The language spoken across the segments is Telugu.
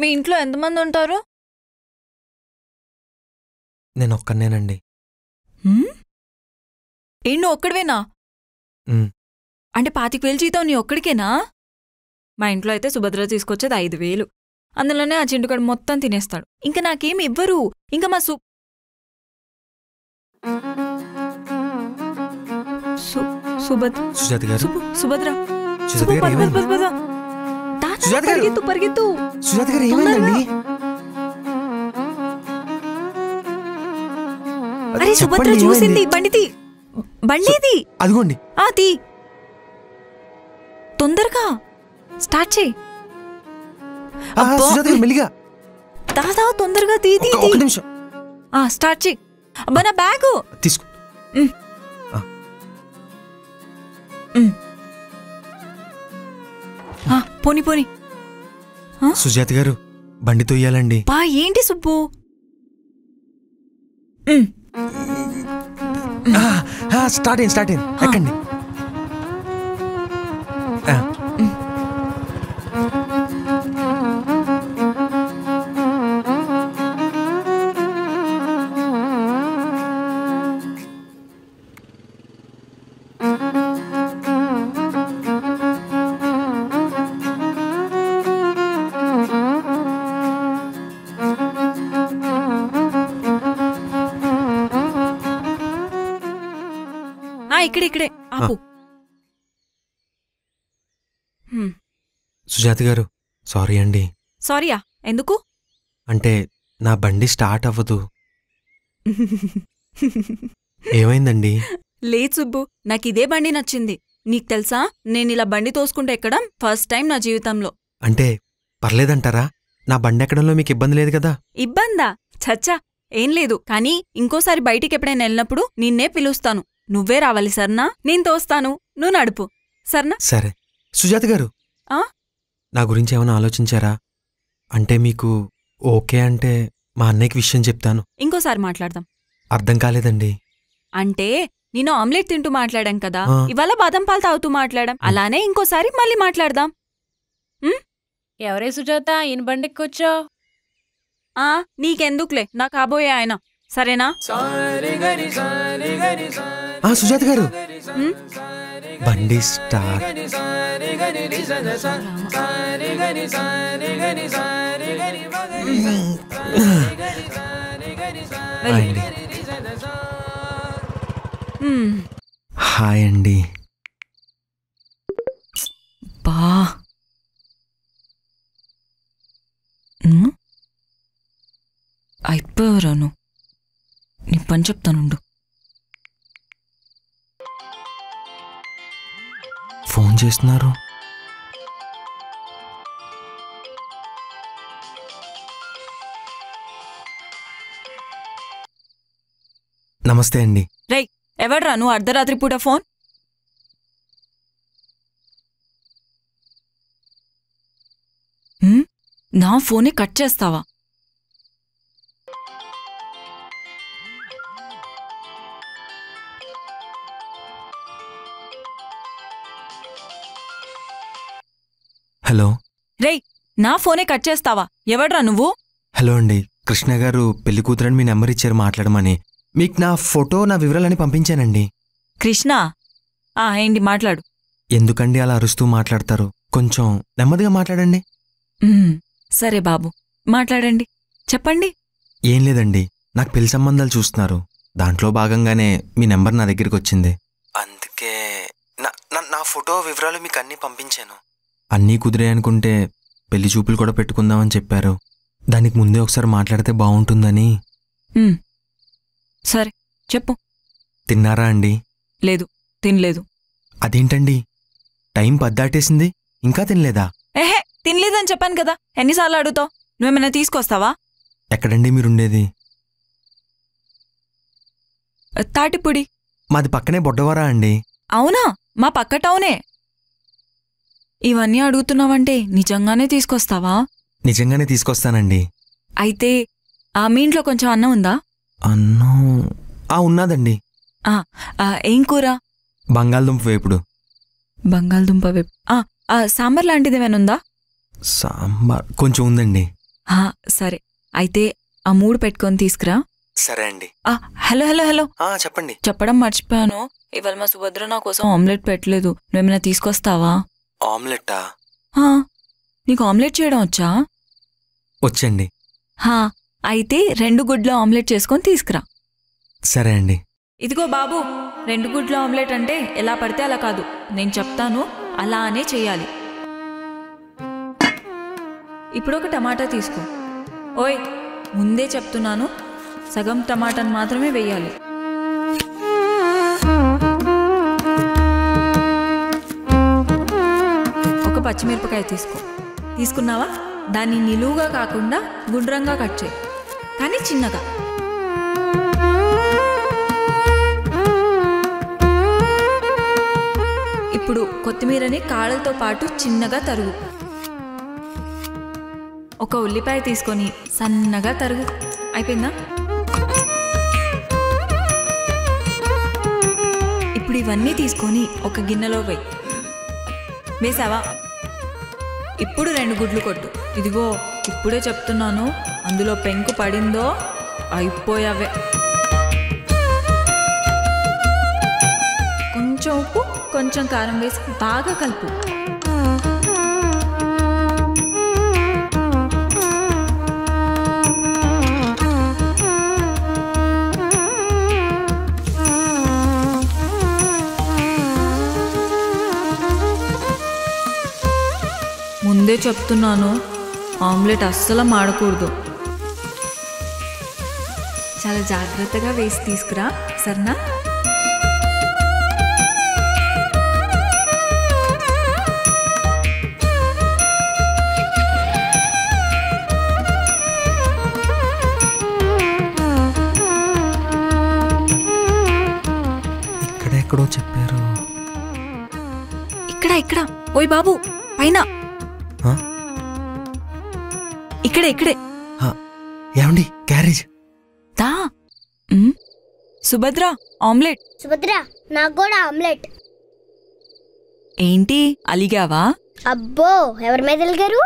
మీ ఇంట్లో ఎంతమంది ఉంటారు? నేను ఒక్కనేనండి. నువ్వు ఒక్కడివేనా? అంటే 25,000 జీతం నీ ఒక్కడికేనా? మా ఇంట్లో అయితే సుభద్ర తీసుకొచ్చేది 5,000. అందులోనే ఆ చింటుకడు మొత్తం తినేస్తాడు. ఇంకా నాకేం ఇవ్వరు. ఇంకా మా సుజాత గారు, సుభద్ర పరిగెత్తు. సుజాత గారు ఏమైందండి? అరే సుభద్ర చూసింది. బండిది అదిగోండి. తీ, తొందరగా స్టార్ట్ చేయి. సుజాత గారు మెల్లిగా. దాదా తొందరగా తీ. ఒక్క నిమిషం. స్టార్ట్ చేయి. అబ్బా నా బ్యాగు తీసుకో. పోని. సుజాత గారు బండి తొయ్యాలండి. ఏంటి సుబ్బు? స్టార్ట్ అయింది. ఎక్కండి. ఇక్కడే ఆపు. సుజాత గారు సారీ అండి. సారీయా? ఎందుకు? అంటే నా బండి స్టార్ట్ అవ్వదు. ఏమైందండి? లేదు సుబ్బు, నాకిదే బండి నచ్చింది. నీకు తెలుసా, నేనిలా బండి తోసుకుంటూ ఎక్కడం ఫస్ట్ టైం నా జీవితంలో. అంటే పర్లేదంటారా? నా బండి ఎక్కడంలో మీకు ఇబ్బంది లేదు కదా? ఇబ్బందా? చచ్చా, ఏం లేదు. కానీ ఇంకోసారి బయటికి ఎప్పుడైనా వెళ్ళినప్పుడు నిన్నే పిలుస్తాను. నువ్వే రావాలి సర్నా? నేను తోస్తాను, నువ్వు నడుపు సర్నా? సరే. సుజాత గారు, నా గురించి ఏమైనా ఆలోచించారా? అంటే మీకు ఓకే అంటే మా అన్నయ్యకి విషయం చెప్తాను. ఇంకోసారి మాట్లాడదాం. అర్థం కాలేదండి. అంటే నేను ఆమ్లెట్ తింటూ మాట్లాడాం కదా, ఇవాళ బాదం పాలు తాగుతూ మాట్లాడాం. అలానే ఇంకోసారి మళ్ళీ మాట్లాడదాం. ఎవరే సుజాత, ఈయన బండెక్కొచ్చా? నీకెందుకులే, నా కాబోయే ఆయన. సరేనా? సుజాత గారు బండి స్టార్ట్. హాయ్ అండి. అయిపోయాను. నీ పని చెప్తానుండు. ఫోన్ చేస్తున్నారు. నమస్తే అండి. రేయ్, ఎవడ్రా నువ్వు అర్ధరాత్రి పూట ఫోన్? నా ఫోనే కట్ చేస్తావా? హలో. రేయ్, నా ఫోనే కట్ చేస్తావా? ఎవడ్రా నువ్వు? హలో అండి, కృష్ణ గారు పెళ్లి కూతురని మీ నెంబర్ ఇచ్చారు మాట్లాడమని. మీకు నా ఫోటో, నా వివరాలని పంపించానండి. కృష్ణ? ఏంటి, మాట్లాడు. ఎందుకండి అలా అరుస్తూ మాట్లాడతారు? కొంచెం నెమ్మదిగా మాట్లాడండి. సరే బాబు, మాట్లాడండి. చెప్పండి. ఏం లేదండి, నాకు పెళ్లి సంబంధాలు చూస్తున్నారు. దాంట్లో భాగంగానే మీ నెంబర్ నా దగ్గరికి వచ్చింది. అందుకే నా ఫోటో, వివరాలు మీకు అన్నీ పంపించాను. అన్నీ కుదిరే అనుకుంటే పెళ్లి చూపులు కూడా పెట్టుకుందామని చెప్పారు. దానికి ముందే ఒకసారి మాట్లాడితే బాగుంటుందని. సరే చెప్పు. తిన్నారా అండి? లేదు, తినలేదు. అదేంటండి, టైం 10 దాటేసింది, ఇంకా తినలేదా? తినలేదని చెప్పాను కదా, ఎన్నిసార్లు అడుగుతావు? నువ్వేమైనా తీసుకొస్తావా? ఎక్కడండి మీరుండేది? తాటిపూడి. మాది పక్కనే బొడ్డవరా అండి. అవునా? మా పక్క టౌనే. ఇవన్నీ అడుగుతున్నావంటే నిజంగానే తీసుకొస్తావా? నిజంగానే తీసుకొస్తానండి. అయితే మీ ఇంట్లో కొంచెం అన్నం ఉందా? అన్నం ఉన్నాదండి. ఏం కూర? బంగాళదుంప వేపుడు. బంగాళదుంప వేపు. సాంబార్ లాంటిది ఏమైనా ఉందా? సాంబార్ కొంచెం ఉందండి. సరే అయితే ఆ 3 పెట్టుకొని తీసుకురా. సరే అండి. హలో హలో హలో చెప్పండి. చెప్పడం మర్చిపోయాను, ఇవాళ మా సుభద్ర నా కోసం ఆమ్లెట్ పెట్టలేదు, నువ్వేమైనా తీసుకొస్తావా? ఆమ్లెట్టా? నీకు ఆమ్లెట్ చేయడం వచ్చా? వచ్చండి. అయితే 2 గుడ్ల ఆమ్లెట్ చేసుకొని తీసుకురా. సరే అండి. ఇదిగో బాబు, 2 గుడ్ల ఆమ్లెట్ అంటే ఎలా పడితే అలా కాదు, నేను చెప్తాను అలానే చెయ్యాలి. ఇప్పుడు ఒక టమాటా తీసుకో. ఓయ్, ముందే చెప్తున్నాను, సగం టమాటాను మాత్రమే వేయాలి. ఒక పచ్చిమిరపకాయ తీసుకో. తీసుకున్నావా? దాన్ని నిలువుగా కాకుండా గుండ్రంగా కట్ చేయి, కానీ చిన్నగా. ఇప్పుడు కొత్తిమీరని కాడలతో పాటు చిన్నగా తరుగు. ఒక ఉల్లిపాయ తీసుకొని సన్నగా తరుగు. అయిపోయిందా? ఇప్పుడు ఇవన్నీ తీసుకొని ఒక గిన్నెలో వేయి. వేసావా? ఇప్పుడు 2 గుడ్లు కొట్టు. ఇదిగో ఇప్పుడే చెప్తున్నాను, అందులో పెంకు పడిందో అయిపోయావే. కొంచెం ఉప్పు, కొంచెం కారం వేసి బాగా కలుపు. ముందే చెప్తున్నాను, ఆమ్లెట్ అస్సలు మాడకూడదు. చాలా జాగ్రత్తగా వేసి తీసుకురా, సరేనా? ఇక్కడెక్కడో చెప్పారు. ఇక్కడ. ఓయ్ బాబు, పైన. ఇక్కడే. ఏమండి, క్యారేజ్ దా. సుభద్ర, ఆమ్లెట్. సుభద్ర, నాకు కూడా ఆమ్లెట్. ఏంటి అలిగావా? అబ్బో, ఎవరి మీద అలిగారు?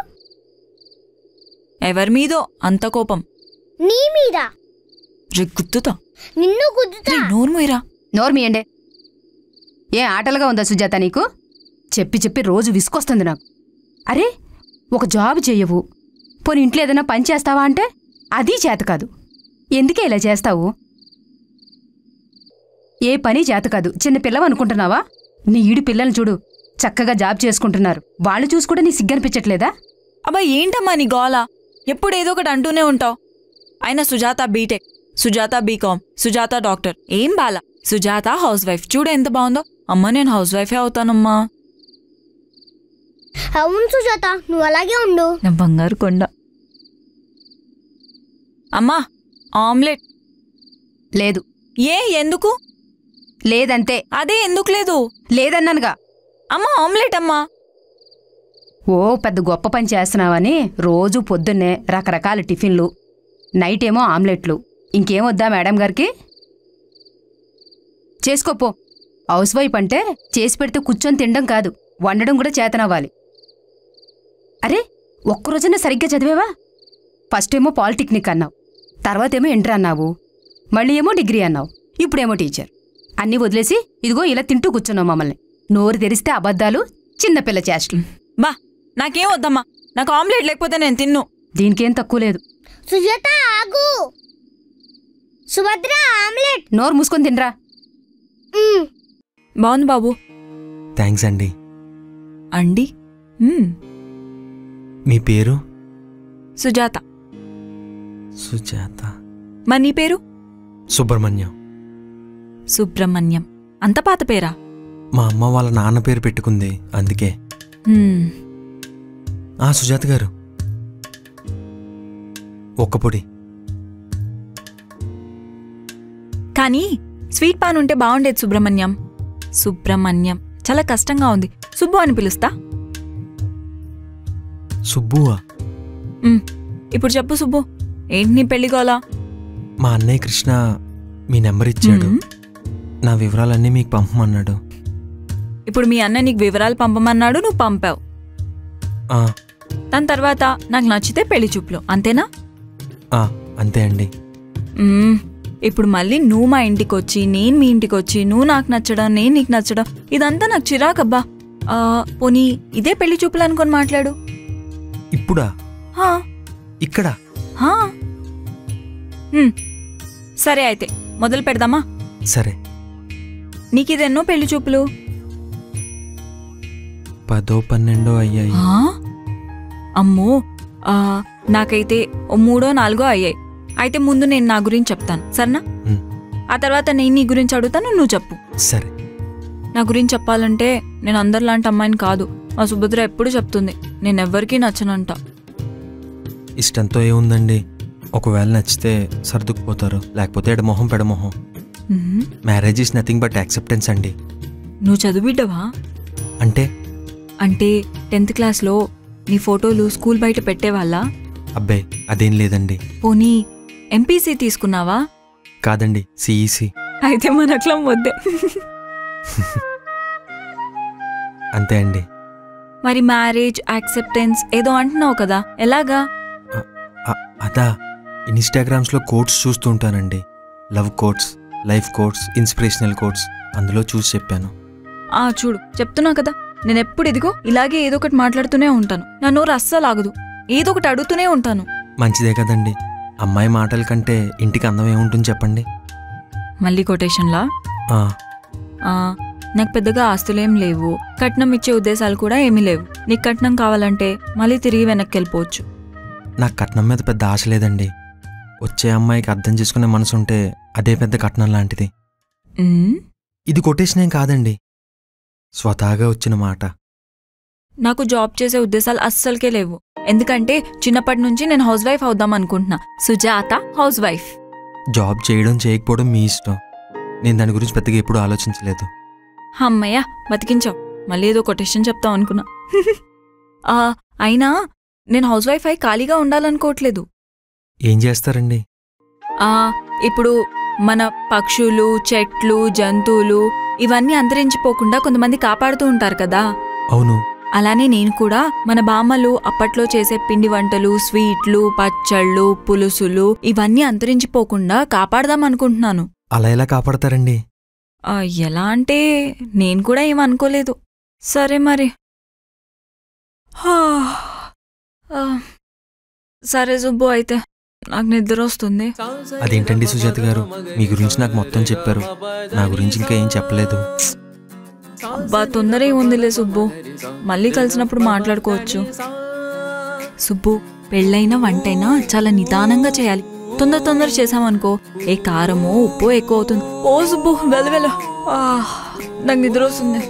ఎవరి మీదో అంత కోపం? నీ మీద. గుద్దుతా. నిన్ను గుద్దుతా. నోర్మోయిరా. నోర్మియండే. ఏ ఆటలుగా ఉందా సుజాత నీకు? చెప్పి చెప్పి రోజు విసుకొస్తుంది నాకు. అరే, ఒక జాబ్ చెయ్యవు, పోనీ ఇంట్లో ఏదైనా పని చేస్తావా అంటే అదీ చేత కాదు. ఎందుకే ఇలా చేస్తావు? ఏ పని చేత కాదు, చిన్న పిల్లవనుకుంటున్నావా? నీ ఈడు పిల్లల్ని చూడు, చక్కగా జాబ్ చేసుకుంటున్నారు. వాళ్ళు చూసి కూడా నీ సిగ్గనిపించట్లేదా? అబ్బా ఏంటమ్మా నీ గోల? ఎప్పుడు ఏదో ఒకటి అంటూనే ఉంటావు. అయినా Sujatha B Tech, Sujatha B Com, Sujatha doctor, ఏం బాల. సుజాత హౌస్ వైఫ్, చూడు ఎంత బాగుందో. అమ్మా నేను హౌస్ వైఫే అవుతానమ్మా. అవును సుజాత, నువ్వు అలాగే ఉండు. నా బంగారు కొండ. అమ్మా ఆమ్లెట్. లేదు. ఎందుకు లేదంతే. అదే ఎందుకు లేదు? లేదన్నానుగా. అమ్మా ఆమ్లెట్ అమ్మా. ఓ పెద్ద గొప్ప పని చేస్తున్నావని రోజూ పొద్దున్నే రకరకాల టిఫిన్లు, నైటేమో ఆమ్లెట్లు. ఇంకేమొద్దా మేడం గారికి? చేసుకోపో. హౌస్ వైఫ్ అంటే చేసి పెడితే కూర్చొని తినడం కాదు, వండడం కూడా చేతనవ్వాలి. అరే, ఒక్కరోజున సరిగ్గా చదివేవా? ఫస్టేమో పాలిటెక్నిక్ అన్నావు, తర్వాతేమో ఇంటర్ అన్నావు, మళ్ళీ ఏమో డిగ్రీ అన్నావు, ఇప్పుడేమో టీచర్. అన్నీ వదిలేసి ఇదిగో ఇలా తింటూ కూర్చున్నావు మమ్మల్ని. నోరు తెరిస్తే అబద్ధాలు, చిన్నపిల్ల చేష్టలు. బా నాకేం వద్దమ్మా, నాకు ఆమ్లెట్ లేకపోతే నేను తిన్ను. దీనికేం తక్కువ లేదు. సుజాత ఆగు. సుభద్ర, ఆమ్లెట్. నోరు మూసుకొని తినరా. బాగుంది బాబు. థ్యాంక్స్ అండి. అండి? మీ పేరు? సుజాత. సుజాత. మరి నీ పేరు? సుబ్రహ్మణ్యం. సుబ్రహ్మణ్యం. అంత పాత పేరా? మా అమ్మ వాళ్ళ నాన్న పేరు పెట్టుకుంది, అందుకే. సుజాత గారు, ఒక్క పొడి. కానీ స్వీట్ పాన్ ఉంటే బాగుండేది సుబ్రహ్మణ్యం. సుబ్రహ్మణ్యం చాలా కష్టంగా ఉంది. సుబ్బు అని పిలుస్తా. సుబ్బువా? ఇప్పుడు చెప్పు సుబ్బు, ఏంటి నీ పెళ్లిగోలా? మా అన్నయ్య కృష్ణ మీ నెంబర్ ఇచ్చాడు, నా వివరాలన్నీ మీకు పంపమన్నాడు. ఇప్పుడు మీ అన్న నీకు వివరాలు పంపమన్నాడు, నువ్వు పంపావు. దాని తర్వాత నాకు నచ్చితే పెళ్లి చూపులు, అంతేనా? అంతే అండి. ఇప్పుడు మళ్ళీ నువ్వు మా ఇంటికి వచ్చి నేను మీ ఇంటికి వచ్చి నువ్వు నాకు నచ్చడం నేను నీకు నచ్చడం ఇదంతా నాకు చిరాకబ్బా. పోనీ ఇదే పెళ్లి చూపులు అనుకొని మాట్లాడు. ఇప్పుడా? ఇక్కడ? సరే అయితే మొదలు పెడదామా? సరే. నీకిదెన్నో పెళ్లి చూపులు? 10, 12 అయ్యాయి. అమ్మో, నాకైతే 3, 4 అయ్యాయి. అయితే ముందు నేను నా గురించి చెప్తాను, సరేనా? ఆ తర్వాత నేను నీ గురించి అడుగుతాను, నువ్వు చెప్పు. సరే. నా గురించి చెప్పాలంటే నేను అందరిలాంటి అమ్మాయిని కాదు. మా సుభద్ర ఎప్పుడు చెప్తుంది నేనెవ్వరికీ నచ్చనంట. ఇష్టంతో ఏముందండి, ఒకవేళ నచ్చితే సర్దుకుపోతారు, లేకపోతే ఎడమొహం పెడమొహం. Marriage is nothing but acceptance అండి. నువ్వు చదువుబిడ్డవా? అంటే 10th క్లాస్లో నీ ఫోటోలు స్కూల్ బయట పెట్టేవాళ్ళా? అబ్బే అదేం లేదండి. పోనీ ఎంపీసీ తీసుకున్నావా? కాదండి, సిఈసి. అయితే మనట్లం వద్దే. అంతే అండి. మరి మ్యారేజ్ యాక్సెప్టెన్స్ ఏదో అంటున్నావు కదా, ఎలాగా? అదా, ఇన్స్టాగ్రామ్స్లో కోట్స్ చూస్తూ ఉంటానండి. Love quotes, life quotes, inspirational quotes. అందులో చూసి చెప్పాను. చూడు, చెప్తున్నా కదా, నేనెప్పుడు ఇదిగో ఇలాగే ఏదో ఒకటి మాట్లాడుతూనే ఉంటాను. నా నోరు అస్సలు ఆగదు, ఏదో ఒకటి అడుగుతూనే ఉంటాను. మంచిదే కదండి, అమ్మాయి మాటల కంటే ఇంటికి అందం ఏముంటుంది చెప్పండి. మళ్ళీ కొటేషన్లా? నాకు పెద్దగా ఆస్తులేం లేవు, కట్నం ఇచ్చే ఉద్దేశాలు కూడా ఏమీ లేవు. నీకు కట్నం కావాలంటే మళ్ళీ తిరిగి వెనక్కి వెళ్ళిపోవచ్చు. నాకు కట్నం మీద పెద్ద ఆశ లేదండి. వచ్చే అమ్మాయికి అర్థం చేసుకునే మనసుంటే అదే పెద్ద కట్నం లాంటిది. ఇది కొటేషనేం కాదండి, స్వతహాగా వచ్చిన మాట. నాకు జాబ్ చేసే ఉద్దేశాలు అస్సలకే లేవు. ఎందుకంటే చిన్నప్పటి నుంచి నేను హౌస్ వైఫ్ అవుదాం అనుకుంటున్నా. Sujatha house wife. జాబ్ చేయడం చేయకపోవడం మీ ఇష్టం. నేను దాని గురించి పెద్దగా ఎప్పుడు ఆలోచించలేదు. అమ్మయ్య, బతికించావు. మళ్ళీ ఏదో కొటేషన్ చెప్తావు అనుకున్నా. అయినా నేను హౌస్ వైఫ్ అయి ఖాళీగా ఉండాలనుకోవట్లేదు. ఏం చేస్తారండి? ఇప్పుడు మన పక్షులు, చెట్లు, జంతువులు ఇవన్నీ అంతరించిపోకుండా కొంతమంది కాపాడుతూ ఉంటారు కదా. అవును. అలానే నేను కూడా మన బామ్మలు అప్పట్లో చేసే పిండి వంటలు, స్వీట్లు, పచ్చళ్ళు, పులుసులు ఇవన్నీ అంతరించిపోకుండా కాపాడదాం అనుకుంటున్నాను. అలా ఎలా కాపాడతారండి? ఎలా అంటే నేను కూడా ఏమనుకోలేదు. సరే మరి. సరే సుబ్బు, అయితే నాకు నిద్ర వస్తుంది. అదేంటండి సుజాత గారు, మీ గురించి నాకు మొత్తం చెప్పారు, నా గురించి ఇంకా ఏం చెప్పలేదు. అబ్బా, తొందర ఏముందిలే సుబ్బు, మళ్ళీ కలిసినప్పుడు మాట్లాడుకోవచ్చు. సుబ్బు, పెళ్ళైనా వంటైనా చాలా నిదానంగా చేయాలి. తొందర చేసామనుకో ఏ కారమో ఉప్పు ఎక్కువ అవుతుంది. ఓ సుబ్బు, వెళ్ళ నాకు నిద్ర వస్తుంది.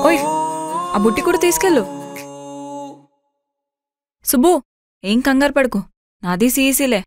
ఓయ్, ఆ బుట్టి కూడా తీసుకెళ్ళు. సుబ్బు, ఏం కంగారు పడుకో, నాది సీసీలే.